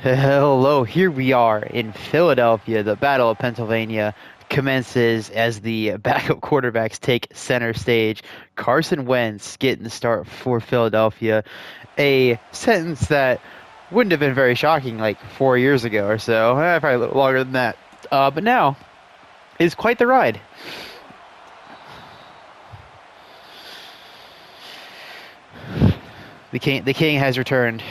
Hello, here we are in Philadelphia. The Battle of Pennsylvania commences as the backup quarterbacks take center stage. Carson Wentz getting the start for Philadelphia. A sentence that wouldn't have been very shocking like 4 years ago or so. Probably a little longer than that. But now is quite the ride. The king has returned.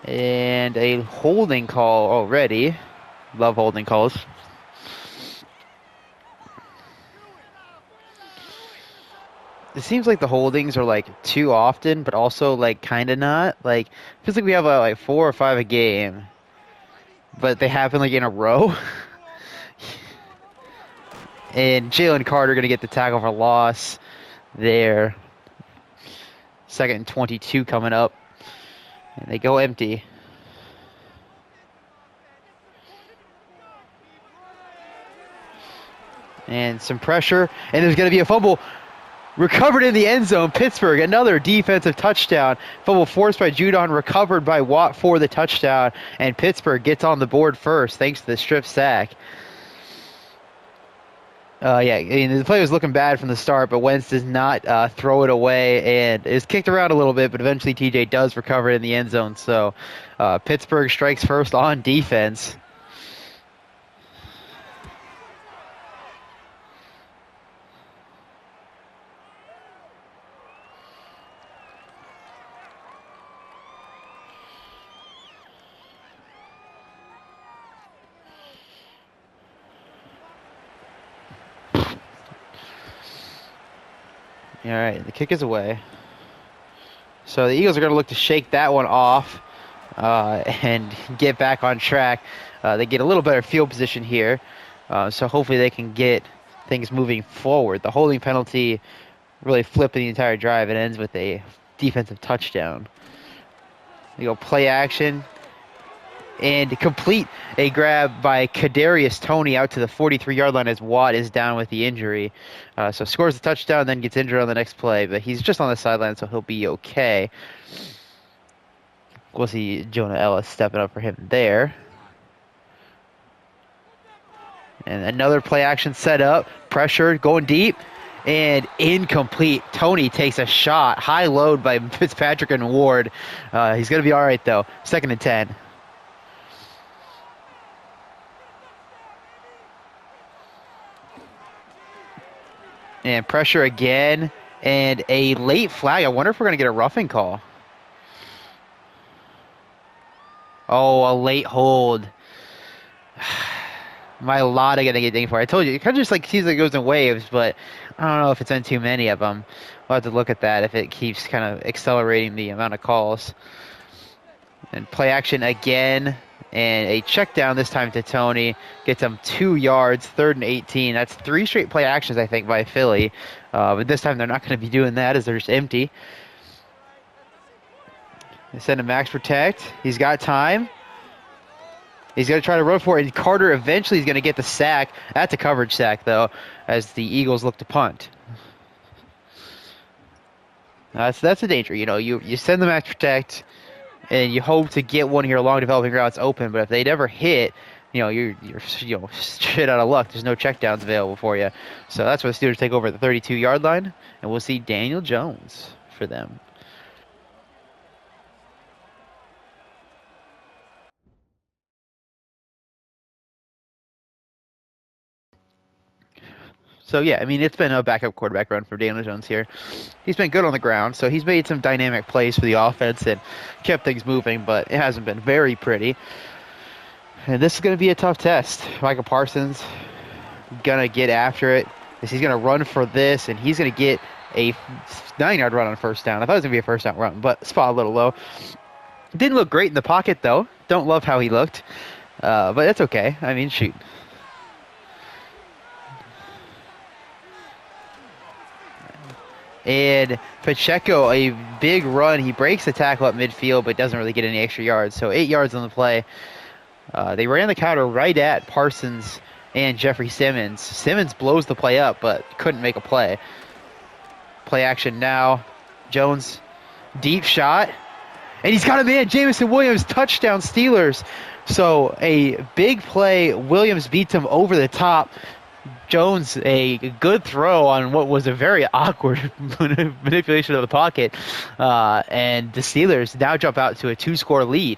And a holding call already. Love holding calls. It seems like the holdings are like too often, but also like kind of not. Like feels like we have like 4 or 5 a game, but they happen like in a row. And Jalen Carter gonna get the tackle for loss there. 2nd and 22 coming up, and they go empty. And some pressure, and there's gonna be a fumble. Recovered in the end zone. Pittsburgh, another defensive touchdown. Fumble forced by Judon, recovered by Watt for the touchdown. And Pittsburgh gets on the board first thanks to the strip sack. Yeah, I mean, the play was looking bad from the start, but Wentz does not throw it away and is kicked around a little bit, but eventually TJ does recover it in the end zone. So Pittsburgh strikes first on defense. All right, the kick is away. So the Eagles are going to look to shake that one off and get back on track. They get a little better field position here, so hopefully they can get things moving forward. The holding penalty really flipping the entire drive. It ends with a defensive touchdown. They go play action and complete a grab by Kadarius Toney out to the 43-yard line as Watt is down with the injury. So scores the touchdown, then gets injured on the next play, but he's just on the sideline, so he'll be okay. We'll see Jonah Ellis stepping up for him there. And another play action set up, pressure, going deep, and incomplete. Toney takes a shot, high load by Fitzpatrick and Ward. He's going to be all right, though. 2nd and 10. And pressure again, and a late flag. I wonder if we're going to get a roughing call. Oh, a late hold. My lot are going to get dinged for it. I told you, it kind of just like seems like it goes in waves, but I don't know if it's in too many of them. We'll have to look at that if it keeps kind of accelerating the amount of calls. And play action again. And a check down this time to Toney. Gets him 2 yards, 3rd and 18. That's 3 straight play actions, I think, by Philly. But this time they're not going to be doing that as they're just empty. They send a max protect. He's got time. He's going to try to run for it. And Carter eventually is going to get the sack. That's a coverage sack, though, as the Eagles look to punt. That's a danger. You know, you send the max protect, and you hope to get one of your long developing routes open, but if they never hit, you're shit out of luck. There's no checkdowns available for you. So that's where the Steelers take over at the 32-yard line, and we'll see Daniel Jones for them. So yeah, I mean, it's been a backup quarterback run for Daniel Jones here. He's been good on the ground, so he's made some dynamic plays for the offense and kept things moving, but it hasn't been very pretty. And this is going to be a tough test. Michael Parsons going to get after it. He's going to run for this, and he's going to get a 9-yard run on first down. I thought it was going to be a first down run, but spot a little low. Didn't look great in the pocket, though. Don't love how he looked, but that's okay. I mean, shoot. And Pacheco, a big run. He breaks the tackle at midfield, but doesn't really get any extra yards. So 8 yards on the play. They ran the counter right at Parsons and Jeffrey Simmons. Simmons blows the play up, but couldn't make a play. Play action now. Jones, deep shot. And he's got a man, Jameson Williams, touchdown Steelers. So a big play. Williams beats him over the top. Jones, a good throw on what was a very awkward manipulation of the pocket. And the Steelers now jump out to a 2-score lead.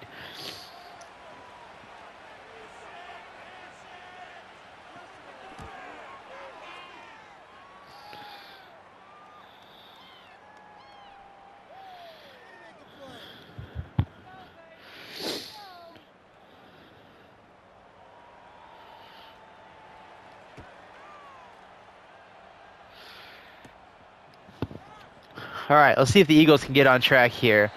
All right, let's see if the Eagles can get on track here.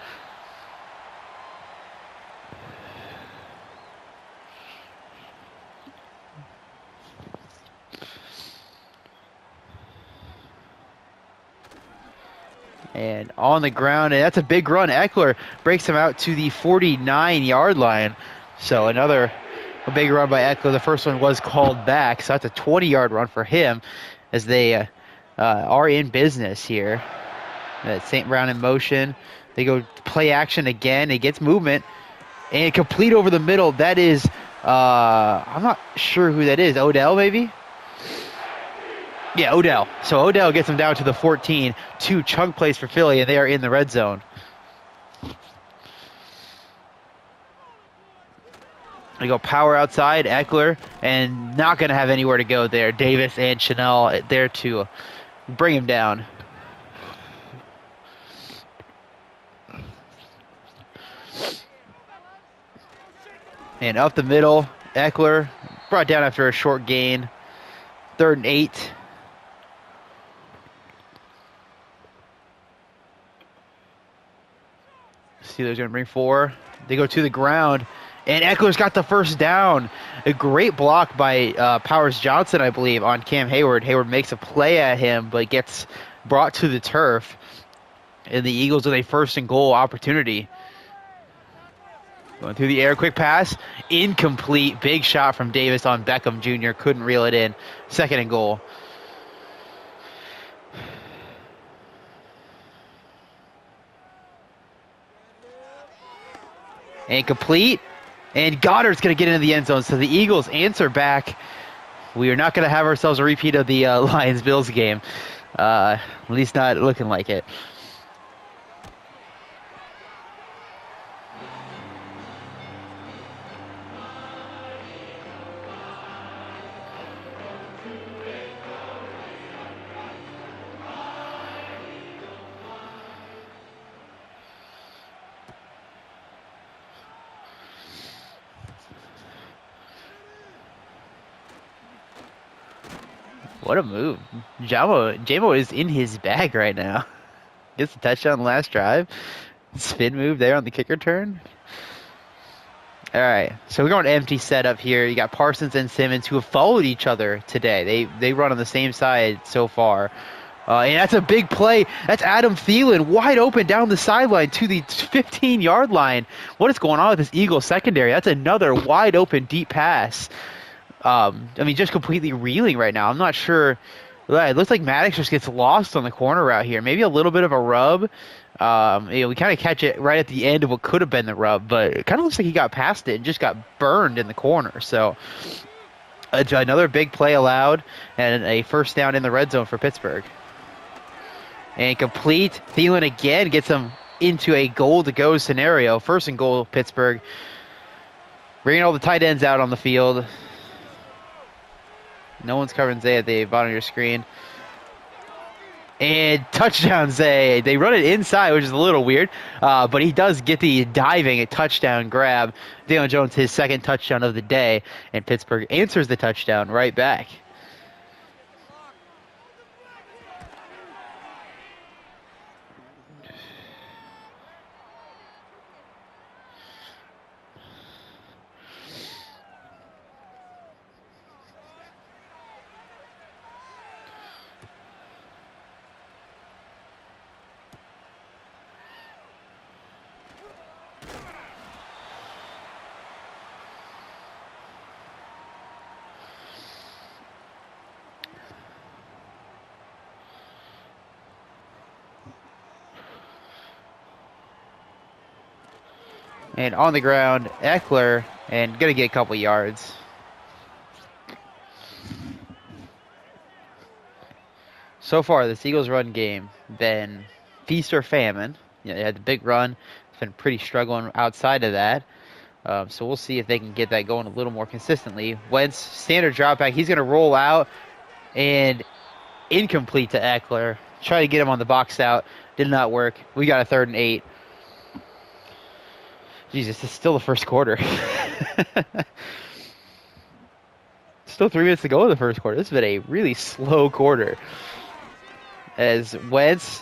And on the ground, and that's a big run. Eckler breaks him out to the 49-yard line. So another big run by Eckler. The first one was called back, so that's a 20-yard run for him as they are in business here. St. Brown in motion. They go play action again. It gets movement. And complete over the middle. That is, I'm not sure who that is. Odell, maybe? Yeah, Odell. So Odell gets them down to the 14. 2 chunk plays for Philly, and they are in the red zone. They go power outside, Eckler, and not going to have anywhere to go there. Davis and Chanel there to bring him down. And up the middle, Eckler brought down after a short gain. 3rd and 8. Steelers going to bring 4. They go to the ground, and Eckler's got the first down. A great block by Powers Johnson, I believe, on Cam Hayward. Hayward makes a play at him, but gets brought to the turf. And the Eagles with a 1st and goal opportunity. Going through the air, quick pass, incomplete. Big shot from Davis on Beckham Jr. Couldn't reel it in. 2nd and goal. And complete. And Goddard's going to get into the end zone. So the Eagles answer back. We are not going to have ourselves a repeat of the Lions-Bills game. At least not looking like it. What a move. Jamo is in his bag right now. Gets a touchdown last drive. Spin move there on the kick return. All right, so we're going empty setup here. You got Parsons and Simmons who have followed each other today. They run on the same side so far. And that's a big play. That's Adam Thielen wide open down the sideline to the 15-yard line. What is going on with this Eagles secondary? That's another wide open deep pass. I mean, just completely reeling right now. I'm not sure. It looks like Maddox just gets lost on the corner route here. Maybe a little bit of a rub. We kind of catch it right at the end of what could have been the rub, but it kind of looks like he got past it and just got burned in the corner. So another big play allowed and a 1st down in the red zone for Pittsburgh. And complete. Thielen again gets him into a goal-to-go scenario. 1st and goal, Pittsburgh. Bringing all the tight ends out on the field. No one's covering Zay at the bottom of your screen. And touchdown Zay. They run it inside, which is a little weird. But he does get the diving a touchdown grab. Daniel Jones, his 2nd touchdown of the day. And Pittsburgh answers the touchdown right back. And on the ground, Eckler, and going to get a couple yards. So far, this Eagles run game been feast or famine. You know, they had the big run. It's been pretty struggling outside of that. So we'll see if they can get that going a little more consistently. Wentz, standard drop back. He's going to roll out and incomplete to Eckler. Try to get him on the box out. Did not work. We got a 3rd and 8. Jesus, it's still the first quarter. Still 3 minutes to go in the first quarter. This has been a really slow quarter. As Wentz,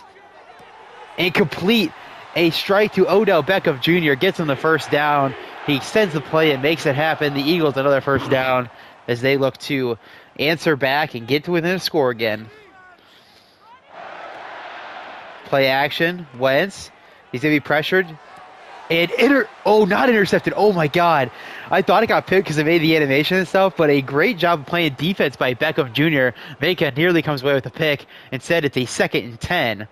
incomplete. A strike to Odell Beckham Jr. gets him the first down. He extends the play and makes it happen. The Eagles another first down as they look to answer back and get to within a score again. Play action. Wentz. He's going to be pressured. And not intercepted. Oh my God. I thought it got picked because it made the animation and stuff, but a great job of playing defense by Beckham Jr. Maka nearly comes away with a pick. Instead, it's a 2nd and 10.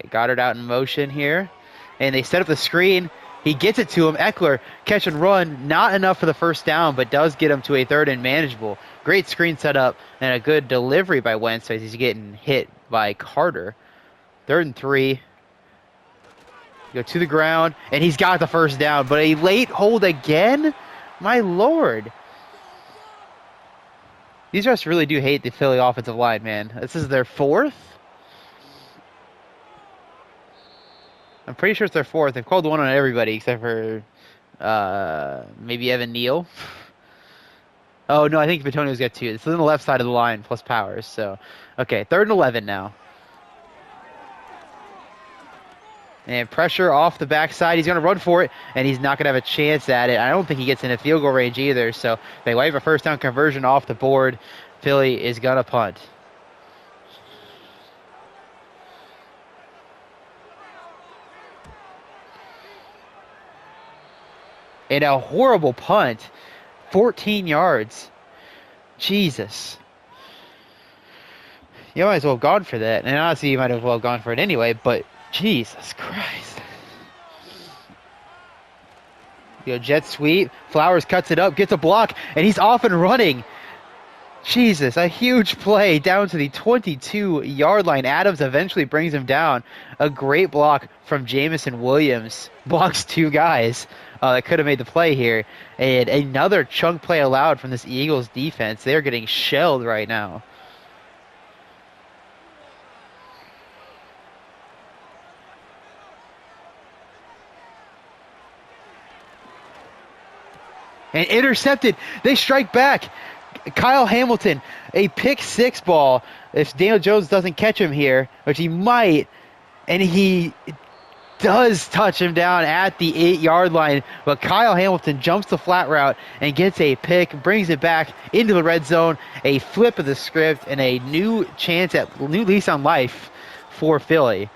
They got it out in motion here. And they set up the screen. He gets it to him. Eckler, catch and run. Not enough for the first down, but does get him to a 3rd and manageable. Great screen setup and a good delivery by Wentz as he's getting hit by Carter. 3rd and 3. Go to the ground, and he's got the first down. But a late hold again? My Lord. These refs really do hate the Philly offensive line, man. This is their 4th? I'm pretty sure it's their 4th. They've called one on everybody except for maybe Evan Neal. Oh, no, I think Batonio's got 2. It's on the left side of the line plus Powers. So, okay, 3rd and 11 now. And pressure off the backside. He's going to run for it, and he's not going to have a chance at it. I don't think he gets into field goal range either. So they wipe a first down conversion off the board. Philly is going to punt. And a horrible punt. 14 yards. Jesus. You might as well have gone for that. And honestly, you might have well gone for it anyway, but Jesus Christ. Jet sweep. Flowers cuts it up, gets a block, and he's off and running. Jesus, a huge play down to the 22-yard line. Adams eventually brings him down. A great block from Jamison Williams. Blocks 2 guys that could have made the play here. And another chunk play allowed from this Eagles defense. They're getting shelled right now. And intercepted. They strike back. Kyle Hamilton, a pick-6 ball. If Daniel Jones doesn't catch him here, which he might, and he does touch him down at the 8-yard line, but Kyle Hamilton jumps the flat route and gets a pick, brings it back into the red zone, a flip of the script, and a new lease on life for Philly.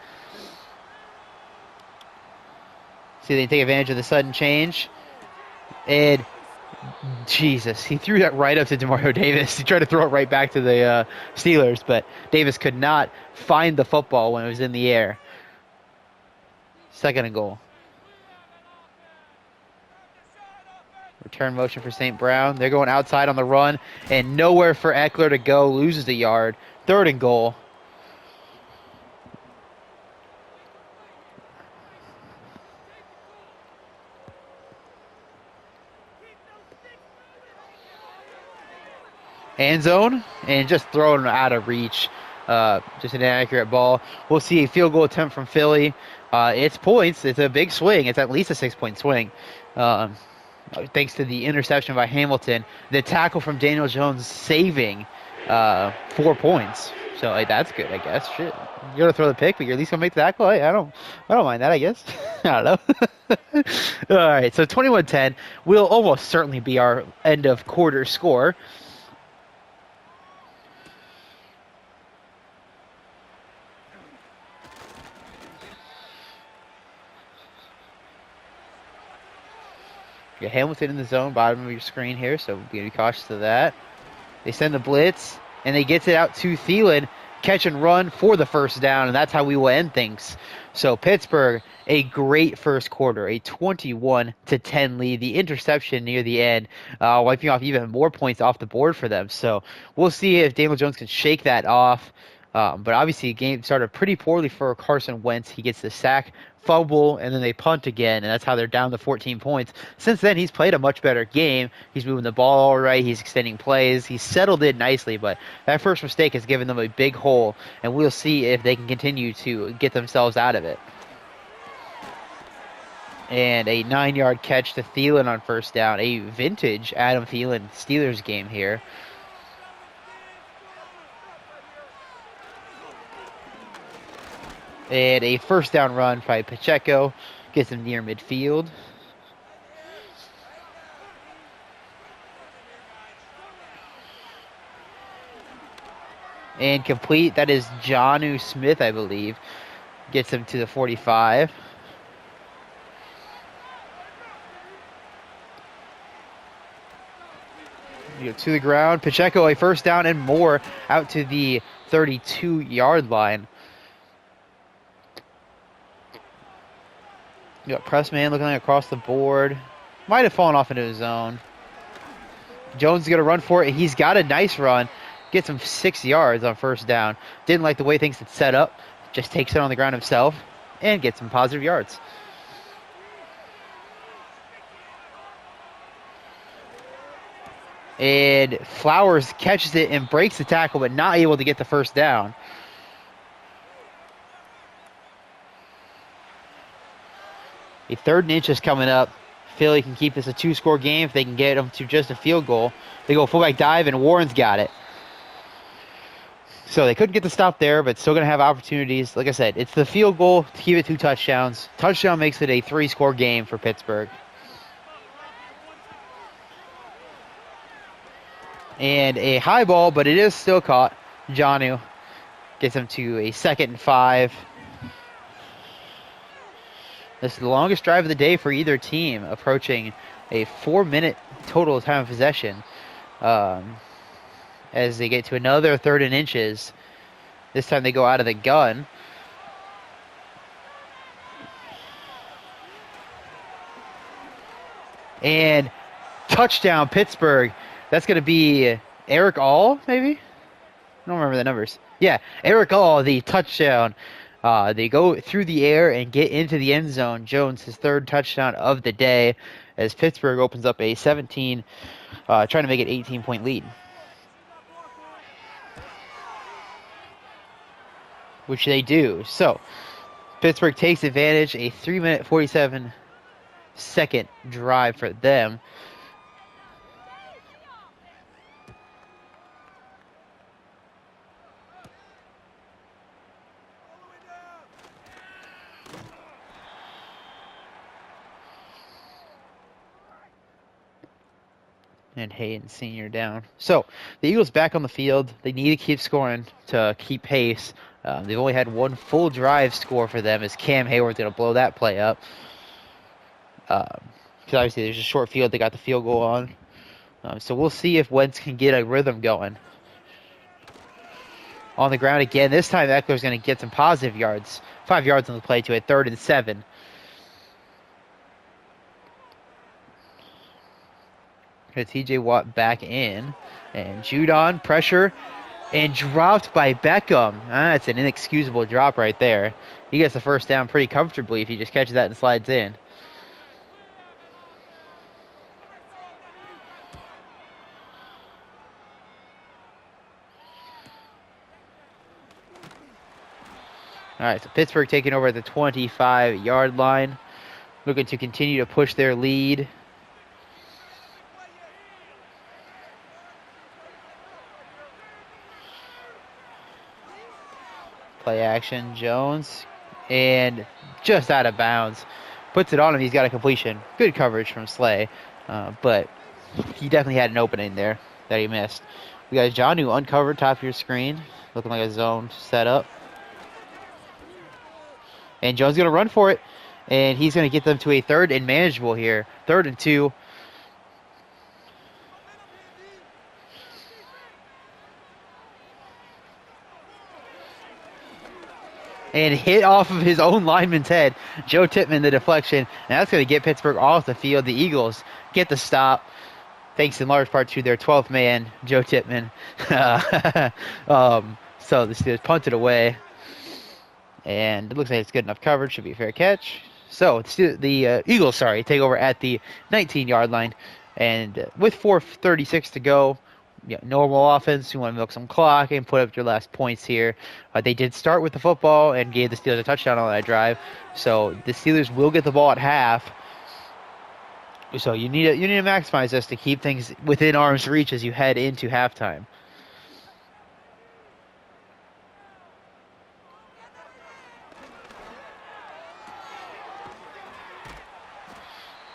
See, they take advantage of the sudden change, and Jesus, he threw that right up to Demario Davis. He tried to throw it right back to the Steelers, but Davis could not find the football when it was in the air. 2nd and goal. Return motion for St. Brown. They're going outside on the run, and nowhere for Eckler to go. Loses a yard. 3rd and goal. End zone, and just throwing it out of reach. Just an inaccurate ball. We'll see a field goal attempt from Philly. It's points. It's a big swing. It's at least a 6-point swing. Thanks to the interception by Hamilton. The tackle from Daniel Jones saving 4 points. So that's good, I guess. Shit. You're going to throw the pick, but you're at least going to make the tackle? I don't mind that, I guess. I don't know. All right, so 21-10 will almost certainly be our end of quarter score. You got Hamilton in the zone, bottom of your screen here, so be cautious of that. They send the blitz, and they get it out to Thielen. catch and run for the first down, and that's how we will end things. So Pittsburgh, a great first quarter, a 21-10 lead. The interception near the end, wiping off even more points off the board for them. So we'll see if Daniel Jones can shake that off. But obviously, the game started pretty poorly for Carson Wentz. He gets the sack, fumble, and then they punt again, and that's how they're down to 14 points. Since then, he's played a much better game. He's moving the ball all right. He's extending plays. He's settled in nicely, but that first mistake has given them a big hole, and we'll see if they can continue to get themselves out of it. And a 9-yard catch to Thielen on first down. A vintage Adam Thielen Steelers game here. And a first down run by Pacheco. Gets him near midfield. And complete. That is Jonnu Smith, I believe. Gets him to the 45. To the ground. Pacheco, a first down and more out to the 32-yard line. You got press man looking like across the board. Might have fallen off into his zone. Jones is going to run for it. He's got a nice run. Gets him 6 yards on first down. Didn't like the way things had set up. Just takes it on the ground himself and gets some positive yards. And Flowers catches it and breaks the tackle, but not able to get the first down. A 3rd and inch is coming up. Philly can keep this a 2-score game if they can get them to just a field goal. They go fullback dive, and Warren's got it. So they couldn't get the stop there, but still going to have opportunities. Like I said, it's the field goal to keep it 2 touchdowns. Touchdown makes it a 3-score game for Pittsburgh. And a high ball, but it is still caught. Jonnu gets him to a 2nd and 5. This is the longest drive of the day for either team, approaching a 4-minute total time of possession. As they get to another 3rd and inches. This time they go out of the gun. And touchdown, Pittsburgh. That's going to be Eric All, maybe? I don't remember the numbers. Yeah, Eric All, the touchdown. They go through the air and get into the end zone. Jones, his 3rd touchdown of the day, as Pittsburgh opens up a 17, trying to make it 18-point lead. Which they do. So, Pittsburgh takes advantage. A 3-minute, 47-second drive for them. And Hayden Sr. down. So, the Eagles back on the field. They need to keep scoring to keep pace. They've only had 1 full drive score for them, as Cam Hayward's going to blow that play up. Because obviously there's a short field. They got the field goal on. So we'll see if Wentz can get a rhythm going. On the ground again. This time Eckler's going to get some positive yards. 5 yards on the play to a 3rd and 7. TJ Watt back in. And Judon, pressure, and dropped by Beckham. That's an inexcusable drop right there. He gets the first down pretty comfortably if he just catches that and slides in. All right, so Pittsburgh taking over at the 25-yard line. Looking to continue to push their lead. Play action, Jones, and just out of bounds. Puts it on him, he's got a completion. Good coverage from Slay, but he definitely had an opening there that he missed. We got Jonnu uncovered, top of your screen, looking like a zone setup. And Jones going to run for it, and he's going to get them to a 3rd and manageable here. 3rd and 2. and hit off of his own lineman's head. Joe Tippmann, the deflection, and that's going to get Pittsburgh off the field. The Eagles get the stop, thanks in large part to their 12th man, Joe Tippmann. So the Steelers punted away, and it looks like it's good enough coverage. Should be a fair catch. So the Eagles, take over at the 19-yard line, and with 4:36 to go, normal offense. You want to milk some clock and put up your last points here. They did start with the football and gave the Steelers a touchdown on that drive. So the Steelers will get the ball at half. So you need to maximize this to keep things within arm's reach as you head into halftime.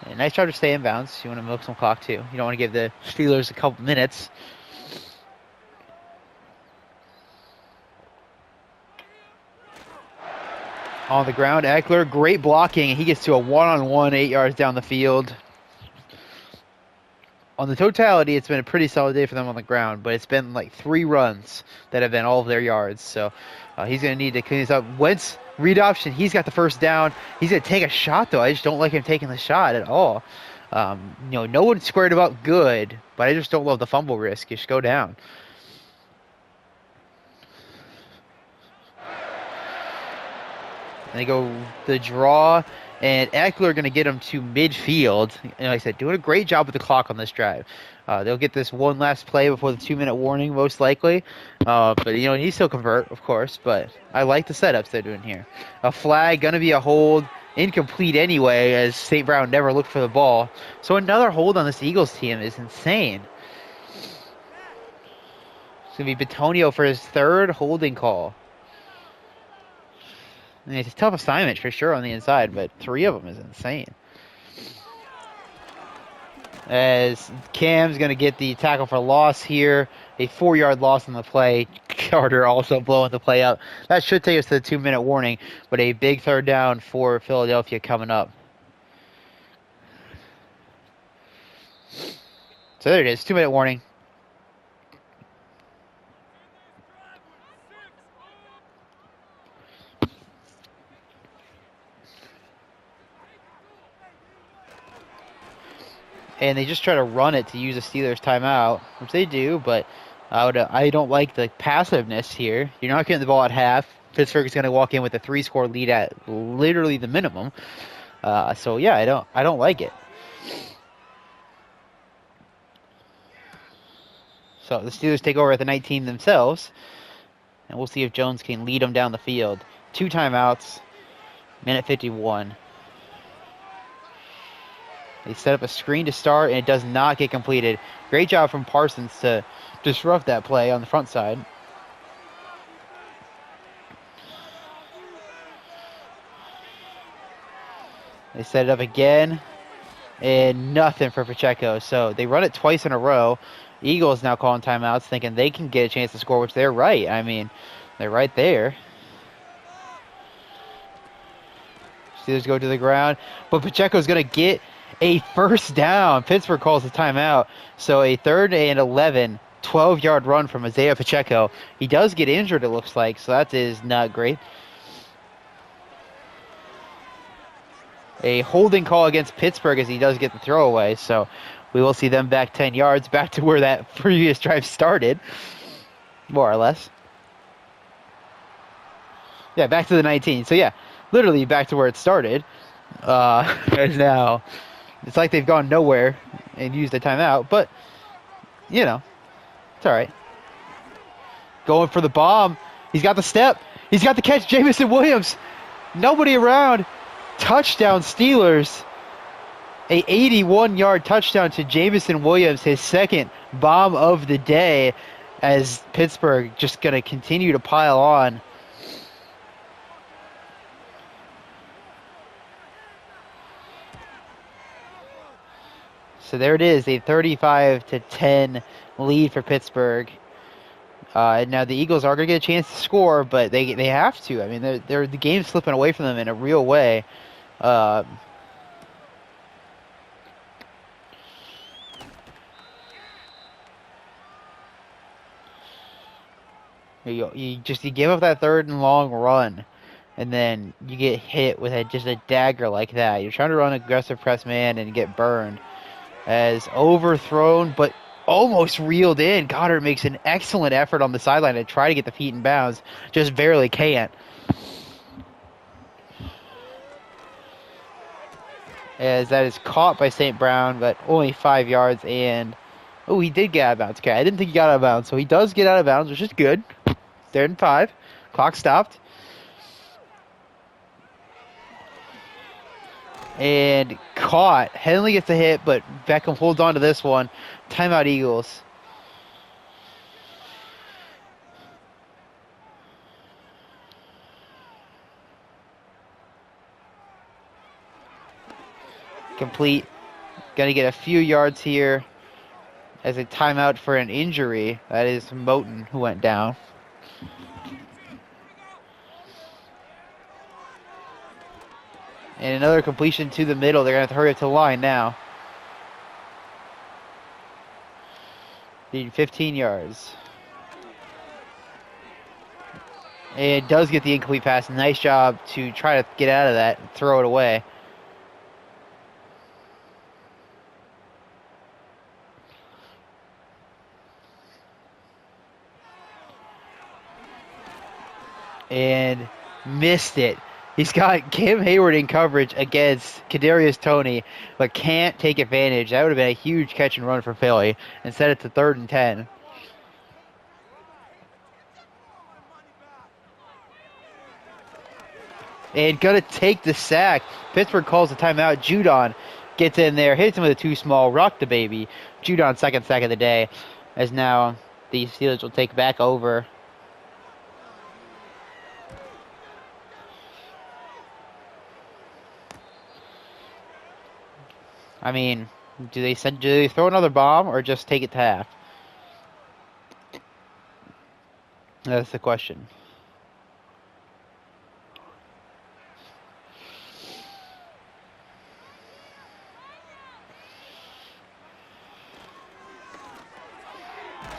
And nice try to stay in bounds. You want to milk some clock too. You don't want to give the Steelers a couple minutes. On the ground, Eckler, great blocking. He gets to a one-on-one 8 yards down the field. On the totality, it's been a pretty solid day for them on the ground, but it's been like 3 runs that have been all of their yards. So he's going to need to clean this up. Wentz, read option, he's got the first down. He's going to take a shot, though. I just don't like him taking the shot at all. No one's squared about good, but I just don't love the fumble risk. You should go down. And they go the draw, and Eckler going to get him to midfield. And like I said, doing a great job with the clock on this drive. They'll get this one last play before the 2-minute warning, most likely. But, he still convert, of course. But I like the setups they're doing here. A flag, going to be a hold. Incomplete anyway, as St. Brown never looked for the ball. So another hold on this Eagles team is insane. It's going to be Bitonio for his 3rd holding call. I mean, it's a tough assignment for sure on the inside, but 3 of them is insane. As Cam's going to get the tackle for loss here. A 4-yard loss on the play. Carter also blowing the play up. That should take us to the 2-minute warning, but a big 3rd down for Philadelphia coming up. So there it is, 2-minute warning. And they just try to run it to use a Steelers timeout, which they do, but I don't like the passiveness here. You're not getting the ball at half. Pittsburgh is going to walk in with a 3-score lead at literally the minimum. So yeah, I don't like it. So the Steelers take over at the 19 themselves, and we'll see if Jones can lead them down the field. 2 timeouts, minute 51. They set up a screen to start, and it does not get completed. Great job from Parsons to disrupt that play on the front side. They set it up again, and nothing for Pacheco. So they run it twice in a row. Eagles now calling timeouts, thinking they can get a chance to score, which they're right. I mean, they're right there. Steelers go to the ground, but Pacheco's going to get a 1st down. Pittsburgh calls the timeout. So a 3rd and 11, 12-yard run from Isaiah Pacheco. He does get injured, it looks like, so that is not great. A holding call against Pittsburgh as he does get the throwaway. So we will see them back 10 yards, back to where that previous drive started, more or less. Yeah, back to the 19. So yeah, literally back to where it started. And now it's like they've gone nowhere and used a timeout, but, it's all right. Going for the bomb. He's got the step. He's got the catch. Jamison Williams. Nobody around. Touchdown Steelers. A 81-yard touchdown to Jamison Williams, his 2nd bomb of the day, as Pittsburgh just going to continue to pile on. So there it is, a 35-10 lead for Pittsburgh. Now the Eagles are going to get a chance to score, but they have to. I mean, the game's slipping away from them in a real way. You give up that 3rd and long run, and then you get hit with just a dagger like that. You're trying to run aggressive press man and get burned. As overthrown, but almost reeled in. Goddard makes an excellent effort on the sideline to try to get the feet in bounds. Just barely can't. As that is caught by St. Brown, but only 5 yards. And, oh, he did get out of bounds. Okay, I didn't think he got out of bounds. So he does get out of bounds, which is good. 3rd and 5. Clock stopped. And caught. Henley gets a hit, but Beckham holds on to this one. Timeout Eagles. Complete. Gonna get a few yards here as a timeout for an injury. That is Moten who went down. And another completion to the middle. They're going to have to hurry up to the line now. Need 15 yards. And it does get the incomplete pass. Nice job to try to get out of that and throw it away. And missed it. He's got Cam Hayward in coverage against Kadarius Toney, but can't take advantage. That would have been a huge catch and run for Philly. Instead, it's a 3rd and 10. And gonna take the sack. Pittsburgh calls the timeout. Judon gets in there, hits him with a too small, rock the baby. Judon 2nd sack of the day, as now the Steelers will take back over. I mean, do they throw another bomb or just take it to half? That's the question.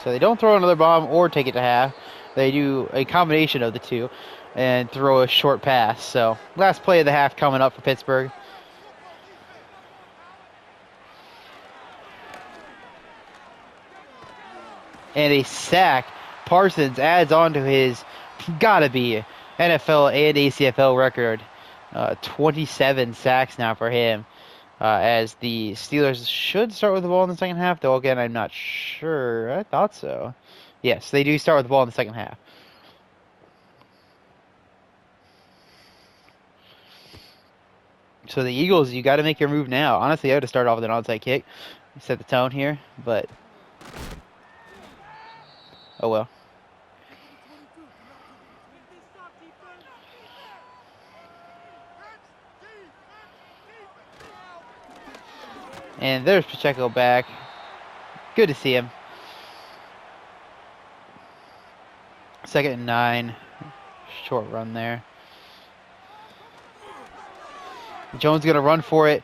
So they don't throw another bomb or take it to half. They do a combination of the two and throw a short pass. So last play of the half coming up for Pittsburgh. And a sack. Parsons adds on to his, gotta be, NFL and ACFL record. 27 sacks now for him. As the Steelers should start with the ball in the second half, though again, I'm not sure. I thought so. Yes, they do start with the ball in the second half. So the Eagles, you got to make your move now. Honestly, I would have started off with an onside kick. Set the tone here, but oh well. And there's Pacheco back. Good to see him. 2nd and 9. Short run there. Jones going to run for it.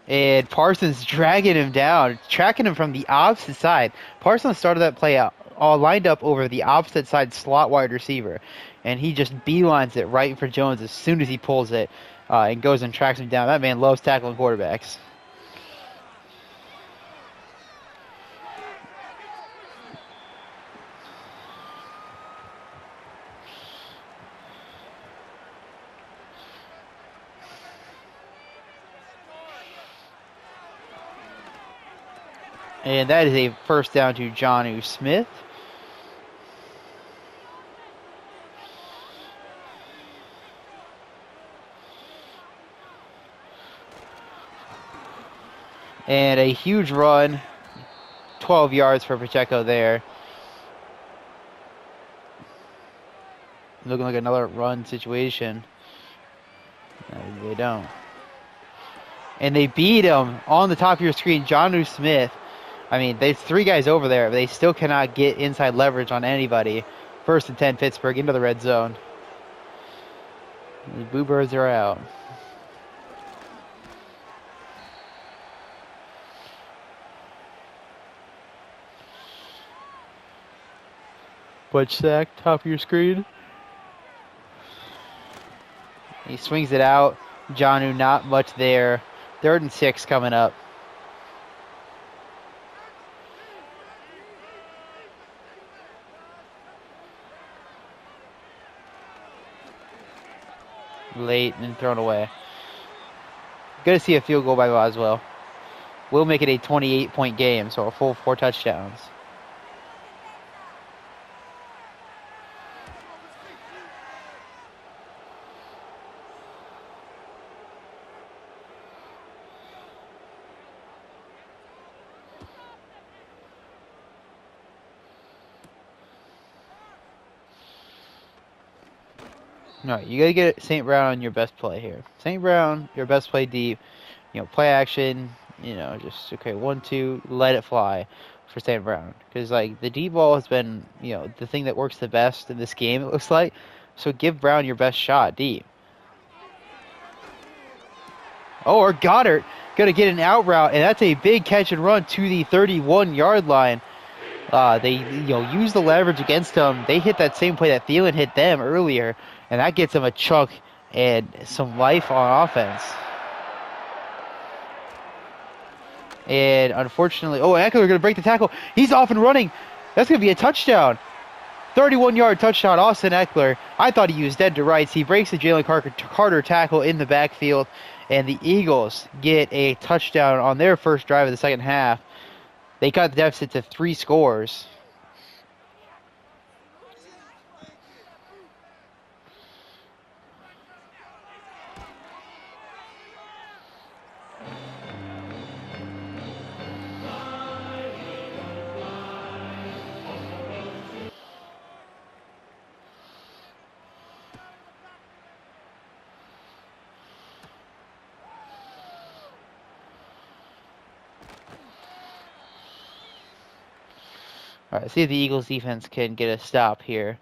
And Parsons dragging him down. Tracking him from the opposite side. Parsons started that play out all lined up over the opposite side slot wide receiver. And he just beelines it right for Jones as soon as he pulls it. And goes and tracks him down. That man loves tackling quarterbacks. And that is a first down to Jonnu Smith. And a huge run. 12 yards for Pacheco there. Looking like another run situation. No, they don't. And they beat him on the top of your screen, Jonnu Smith. I mean, there's 3 guys over there. They still cannot get inside leverage on anybody. 1st and 10, Pittsburgh into the red zone. The Boo Birds are out. Butch sack, top of your screen. He swings it out. Janu not much there. 3rd and 6 coming up. Late and thrown away. Good to see a field goal by Boswell. We'll make it a 28-point game, so a full 4 touchdowns. No, you gotta get St. Brown on your best play here. St. Brown, your best play deep. Play action. Just okay, 1-2, let it fly for St. Brown. Because like the deep ball has been, the thing that works the best in this game. It looks like. So give Brown your best shot deep. Oh, or Goddard gonna get an out route, and that's a big catch and run to the 31-yard line. They use the leverage against them. They hit that same play that Thielen hit them earlier, and that gets them a chunk and some life on offense. And unfortunately, Eckler going to break the tackle. He's off and running. That's going to be a touchdown. 31-yard touchdown, Austin Eckler. I thought he was dead to rights. He breaks the Jalen Carter tackle in the backfield, and the Eagles get a touchdown on their first drive of the second half. They cut the deficit to 3 scores. All right, see if the Eagles defense can get a stop here.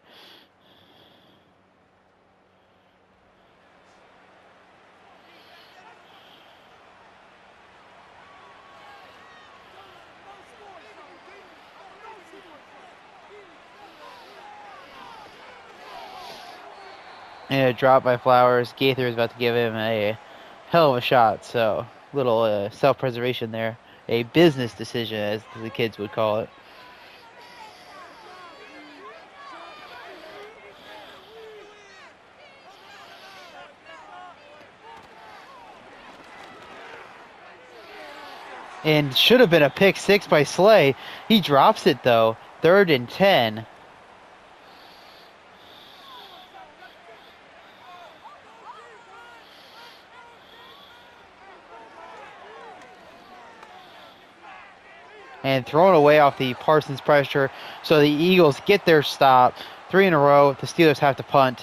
And a drop by Flowers. Gaither is about to give him a hell of a shot, so little self-preservation there. A business decision, as the kids would call it. And should have been a pick 6 by Slay. He drops it, though. 3rd and 10. And thrown away off the Parsons pressure. So the Eagles get their stop. 3 in a row. The Steelers have to punt.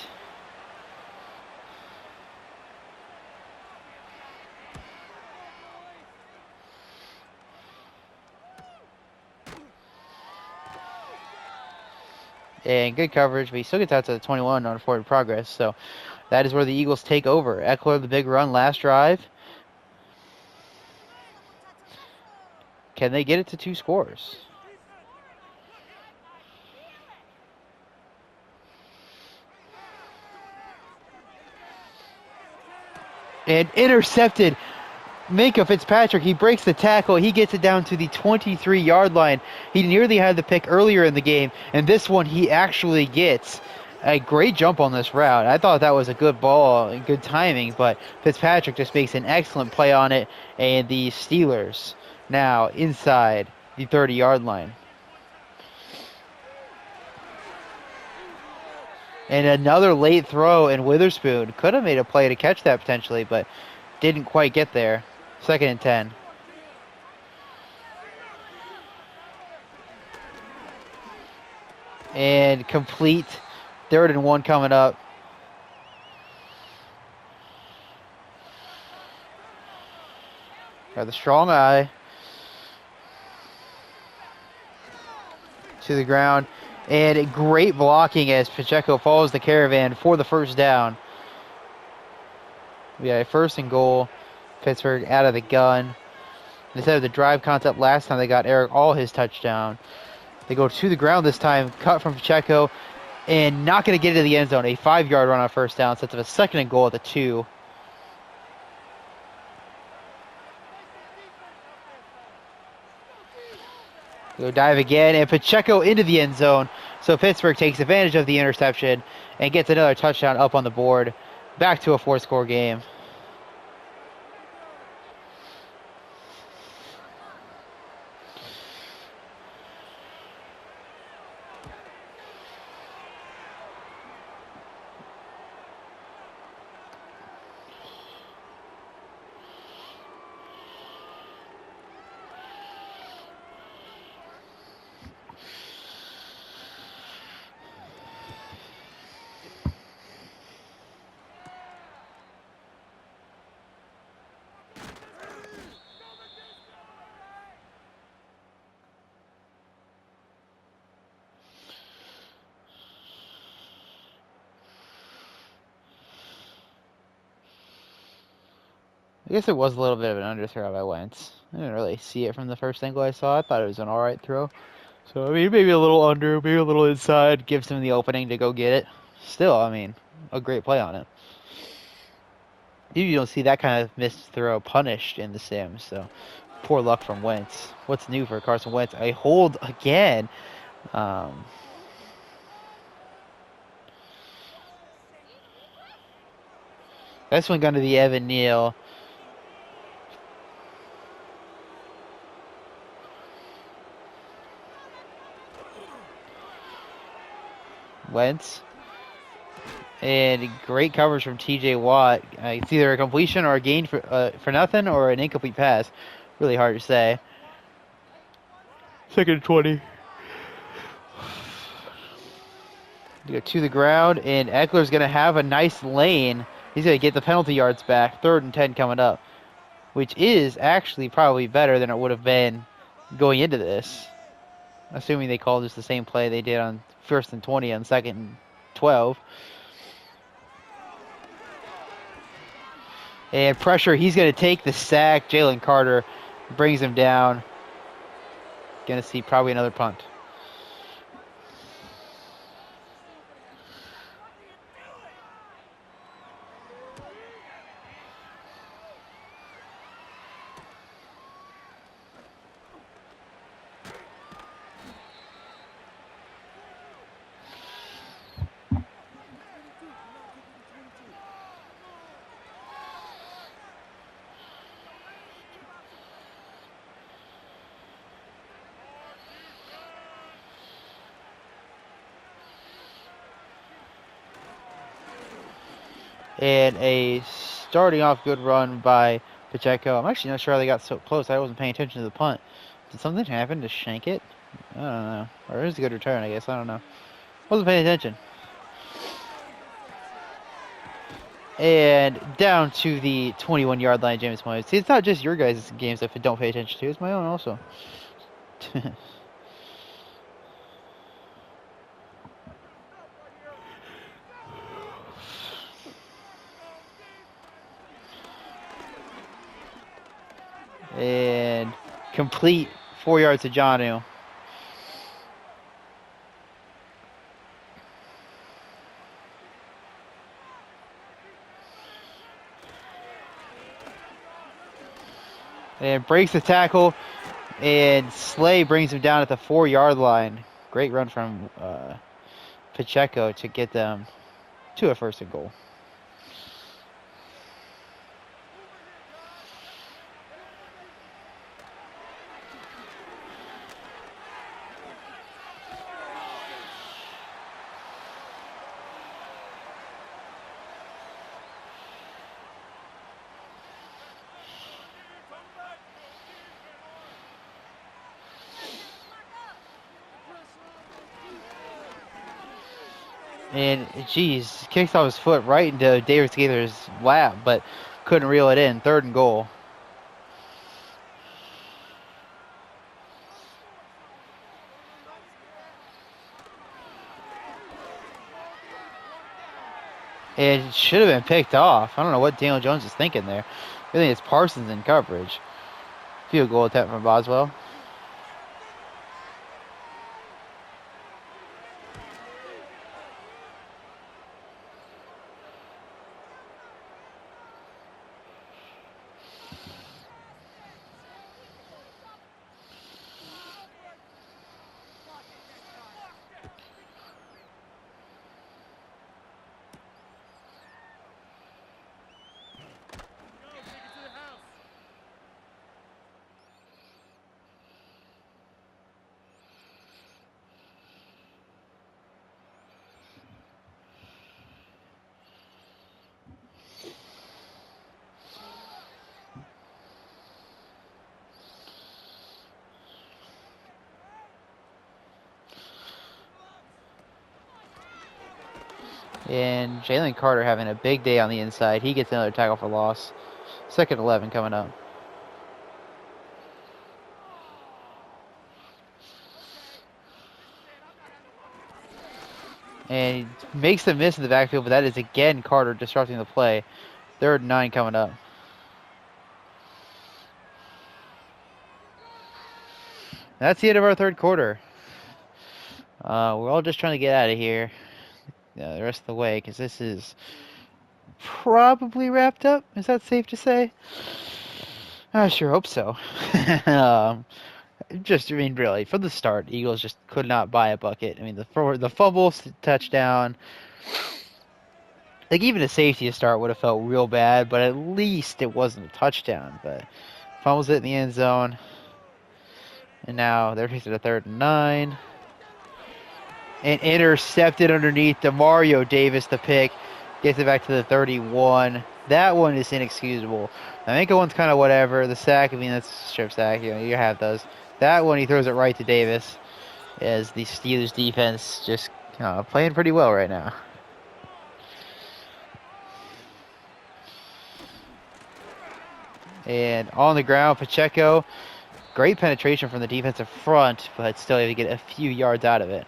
And good coverage, but he still gets out to the 21 on forward progress. So that is where the Eagles take over. Eckler, the big run last drive. Can they get it to 2 scores? And intercepted. Minkah Fitzpatrick, he breaks the tackle. He gets it down to the 23-yard line. He nearly had the pick earlier in the game, and this one he actually gets. A great jump on this route. I thought that was a good ball and good timing, but Fitzpatrick just makes an excellent play on it, and the Steelers now inside the 30-yard line. And another late throw, and Witherspoon could have made a play to catch that potentially, but didn't quite get there. 2nd and 10. And complete. 3rd and 1 coming up. Got the strong eye. To the ground. And great blocking as Pacheco follows the caravan for the first down. We got a 1st and goal. Pittsburgh out of the gun. Instead of the drive concept last time, they got Eric all his touchdown. They go to the ground this time. Cut from Pacheco. And not going to get into the end zone. A 5-yard run on first down sets up a 2nd and goal at the 2. Go dive again, and Pacheco into the end zone. So Pittsburgh takes advantage of the interception and gets another touchdown up on the board. Back to a 4-score game. I guess it was a little bit of an underthrow by Wentz. I didn't really see it from the first angle I saw. I thought it was an alright throw. So, I mean, maybe a little under, maybe a little inside, gives him the opening to go get it. Still, I mean, a great play on it. You don't see that kind of missed throw punished in the Sims, so poor luck from Wentz. What's new for Carson Wentz? A hold again. This one going to the Evan Neal. Wentz. And great coverage from TJ Watt. It's either a completion or a gain for nothing or an incomplete pass. Really hard to say. 2nd and 20. Go to the ground, and Eckler's going to have a nice lane. He's going to get the penalty yards back. 3rd and 10 coming up, which is actually probably better than it would have been going into this. Assuming they called just the same play they did on 1st and 20 on 2nd and 12. And pressure, he's going to take the sack. Jalen Carter brings him down. Going to see probably another punt. And a starting off good run by Pacheco. I'm actually not sure how they got so close. I wasn't paying attention to the punt. Did something happen to shank it? I don't know. Or it was a good return, I guess. I don't know. Wasn't paying attention. And down to the 21-yard line, James Williams. See, it's not just your guys' games if I don't pay attention to. It's my own also. And complete 4 yards to Jonnu. And breaks the tackle, and Slay brings him down at the 4-yard line. Great run from Pacheco to get them to a 1st and goal. And, geez, kicks off his foot right into Davis Gaither's lap, but couldn't reel it in. 3rd and goal. And it should have been picked off. I don't know what Daniel Jones is thinking there. I think it's Parsons in coverage. Field goal attempt from Boswell. And Jalen Carter having a big day on the inside. He gets another tackle for loss. 2nd 11 coming up. And he makes the miss in the backfield, but that is again Carter disrupting the play. 3rd and 9 coming up. That's the end of our 3rd quarter. We're all just trying to get out of here the rest of the way because this is probably wrapped up. Is that safe to say? I sure hope so. I mean, really, from the start, Eagles just could not buy a bucket. I mean, the fumble touchdown, like even a safety to start would have felt real bad, but at least it wasn't a touchdown. But fumbles it in the end zone, and now they're facing a 3rd and 9, and intercepted underneath Demario Davis. The pick gets it back to the 31. That one is inexcusable. I think one's kind of whatever. The sack, I mean, that's a strip sack. You have those. That one, he throws it right to Davis, as the Steelers defense just playing pretty well right now. And on the ground, Pacheco, great penetration from the defensive front, but still able to get a few yards out of it.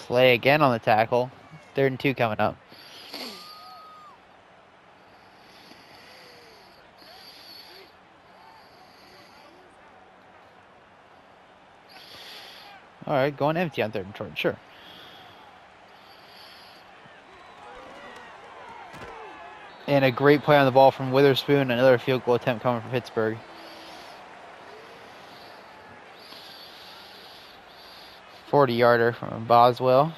Slay again on the tackle. 3rd and 2 coming up. All right, going empty on 3rd and short, sure. And a great play on the ball from Witherspoon. Another field goal attempt coming from Pittsburgh. .40-yarder from Boswell.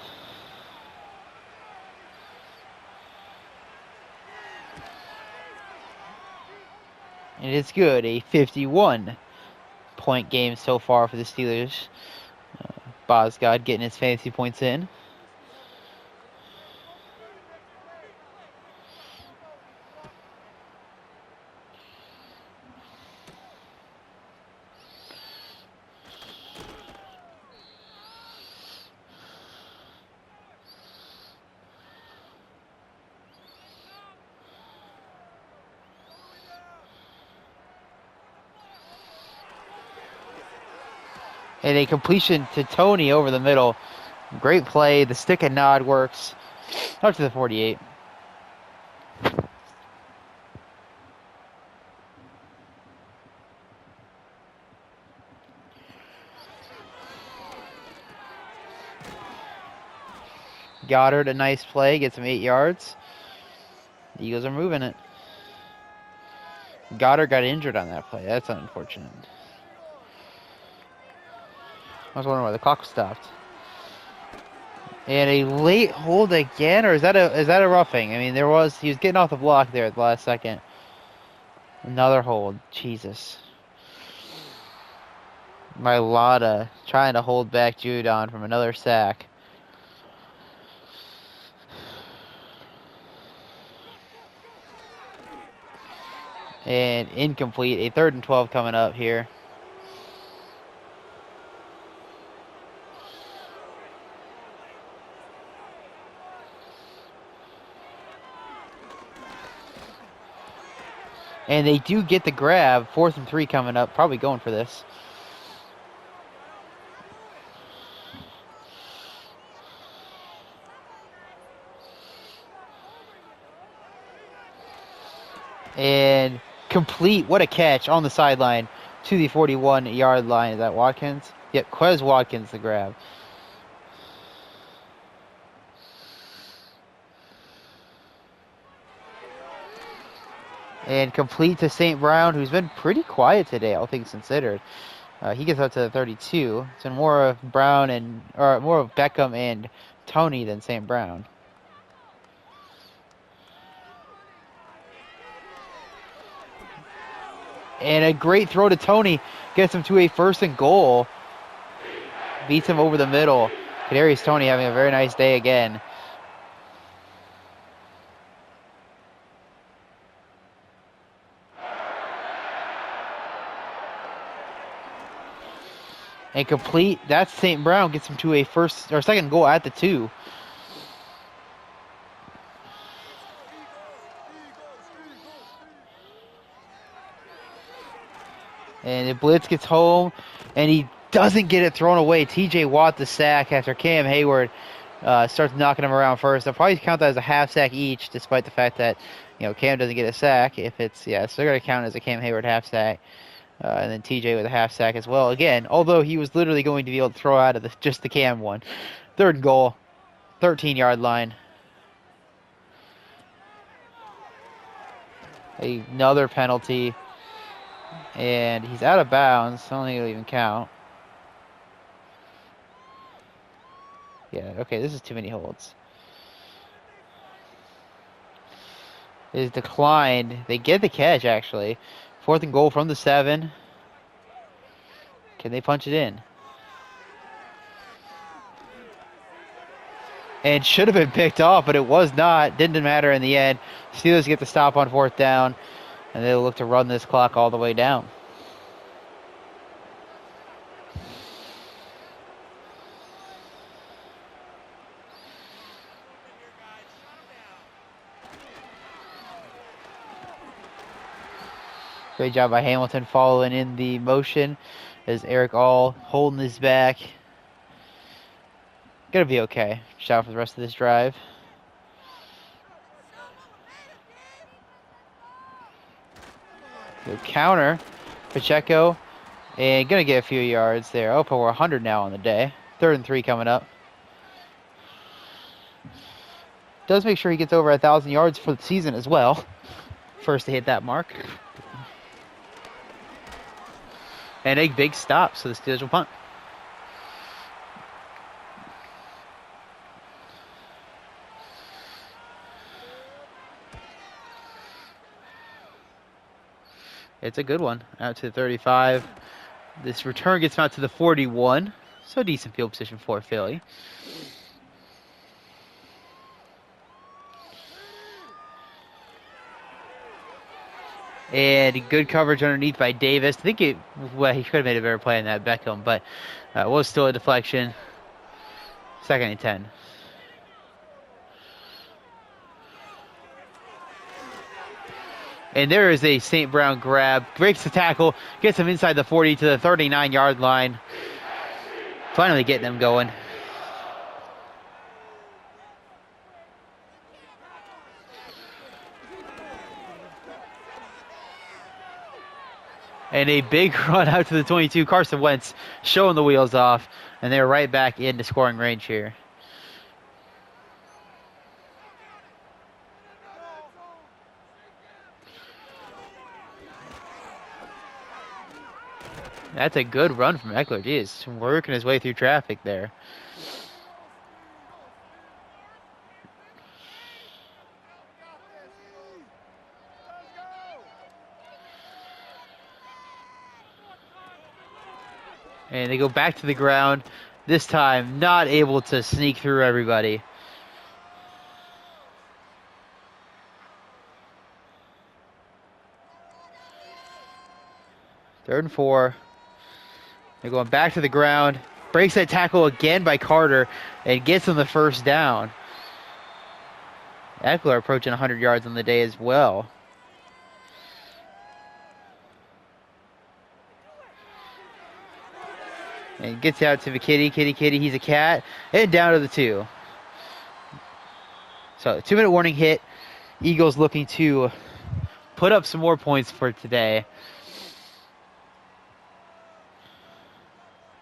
And it's good. A 51-point game so far for the Steelers. Bosgod getting his fantasy points in. And a completion to Tony over the middle. Great play. The stick and nod works. Up to the 48. Goddard, a nice play. Gets him 8 yards. The Eagles are moving it. Goddard got injured on that play. That's unfortunate. I was wondering why the clock stopped. And a late hold again, or is that a roughing? I mean, he was getting off the block there at the last second. Another hold. Jesus. Mailata trying to hold back Judon from another sack. And incomplete. A 3rd and 12 coming up here. And they do get the grab. 4th and 3 coming up. Probably going for this. And complete. What a catch on the sideline to the 41-yard line. Is that Watkins? Yep, Quez Watkins the grab. And complete to St. Brown, who's been pretty quiet today, all things considered. He gets up to the 32. It's been more of more of Beckham and Tony than St. Brown. And a great throw to Tony gets him to a 1st and goal. Beats him over the middle. Kadarius Toney having a very nice day again. And complete. That's St. Brown gets him to a first or second goal at the 2. And the blitz gets home, and he doesn't get it thrown away. TJ Watt the sack after Cam Hayward starts knocking him around first. They'll probably count that as a half sack each, despite the fact that Cam doesn't get a sack. If it's so they're gonna count it as a Cam Hayward half sack, and then TJ with a half sack as well. Again, although he was literally going to be able to throw out of just the Cam one. Third goal, 13-yard line. Another penalty, and he's out of bounds. I don't think it'll even count. Yeah, okay, this is too many holds. It is declined. They get the catch, actually. 4th and goal from the 7. Can they punch it in? And should have been picked off, but it was not. Didn't matter in the end. Steelers get the stop on 4th down, and they'll look to run this clock all the way down. Great job by Hamilton following in the motion as Eric All holding his back. Gonna be okay. Shout for the rest of this drive. Good counter. Pacheco. And gonna get a few yards there. Oh, but we're 100 now on the day. 3rd and 3 coming up. Does make sure he gets over 1,000 yards for the season as well. First to hit that mark. And a big stop, so the Steelers will punt. It's a good one. Out to the 35. This return gets out to the 41. So decent field position for Philly. And good coverage underneath by Davis. I think he could have made a better play in that Beckham, but it was still a deflection. 2nd and 10. And there is a St. Brown grab. Breaks the tackle. Gets him inside the 40 to the 39-yard line. Finally getting them going. And a big run out to the 22. Carson Wentz showing the wheels off. And they're right back into scoring range here. That's a good run from Eckler. Jeez, working his way through traffic there. And they go back to the ground. This time, not able to sneak through everybody. Third and 4. They're going back to the ground. Breaks that tackle again by Carter and gets them the first down. Eckler approaching 100 yards on the day as well. And gets out to the kitty, he's a cat. And down to the 2. So, 2-minute warning hit. Eagles looking to put up some more points for today.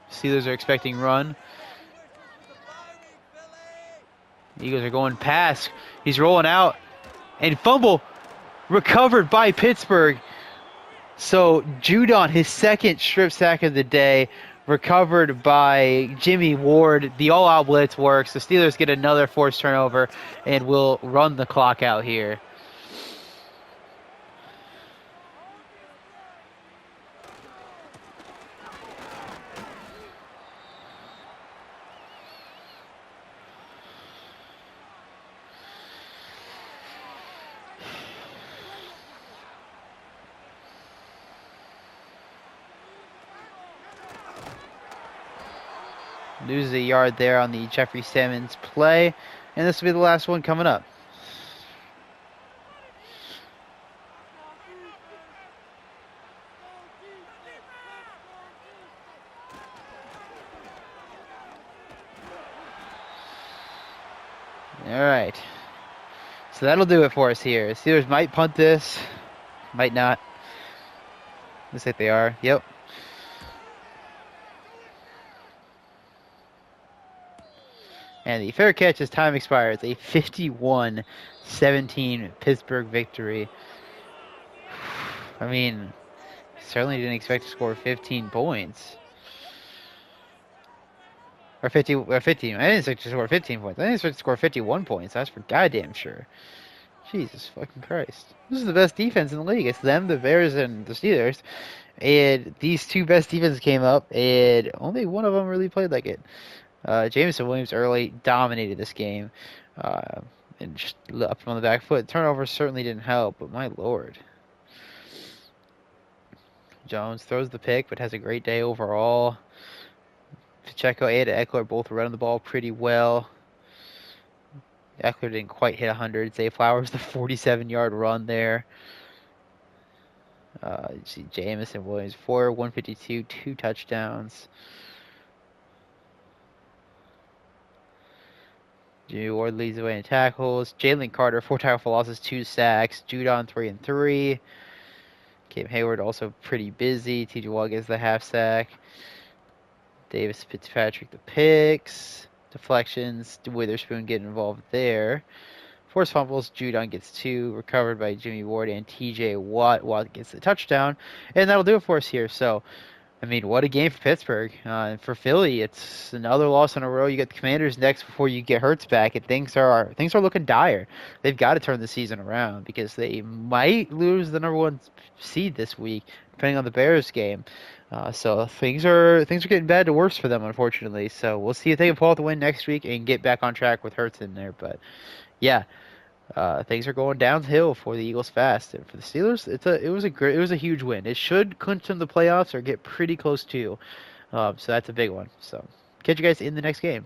Steelers are expecting run. Eagles are going pass. He's rolling out. And fumble recovered by Pittsburgh. So Judon, his 2nd strip sack of the day, recovered by Jimmy Ward. The all-out blitz works. The Steelers get another forced turnover and will run the clock out here. Loses a yard there on the Jeffrey Simmons play. And this will be the last one coming up. All right. So that'll do it for us here. Steelers might punt this. Might not. Looks like they are. Yep. And the fair catch as time expires. A 51-17 Pittsburgh victory. I mean, certainly didn't expect to score 15 points. Or 15. I didn't expect to score 15 points. I didn't expect to score 51 points. That's for goddamn sure. Jesus fucking Christ. This is the best defense in the league. It's them, the Bears, and the Steelers. And these two best defenses came up, and only one of them really played like it. Jameson Williams early dominated this game. And just up on the back foot. Turnover certainly didn't help, but my lord. Jones throws the pick, but has a great day overall. Pacheco and Eckler both running the ball pretty well. Eckler didn't quite hit 100. Zay Flowers, the 47-yard run there. You see Jameson Williams, 152, 2 touchdowns. Jimmy Ward leads the way in tackles. Jalen Carter, 4 tackle for losses, 2 sacks. Judon, 3 and 3. Cam Hayward also pretty busy. TJ Watt gets the half sack. Davis Fitzpatrick, the picks. Deflections. Witherspoon getting involved there. Forced fumbles. Judon gets 2. Recovered by Jimmy Ward and TJ Watt. Watt gets the touchdown. And that'll do it for us here. So, I mean, what a game for Pittsburgh. For Philly, it's another loss in a row. You get the Commanders next before you get Hurts back, and things are looking dire. They've got to turn the season around because they might lose the #1 seed this week, depending on the Bears game. So things are getting bad to worse for them, unfortunately. So we'll see if they can pull out the win next week and get back on track with Hurts in there. But yeah. Things are going downhill for the Eagles fast, and for the Steelers, it was a huge win. It should clinch them the playoffs or get pretty close to. So that's a big one. So catch you guys in the next game.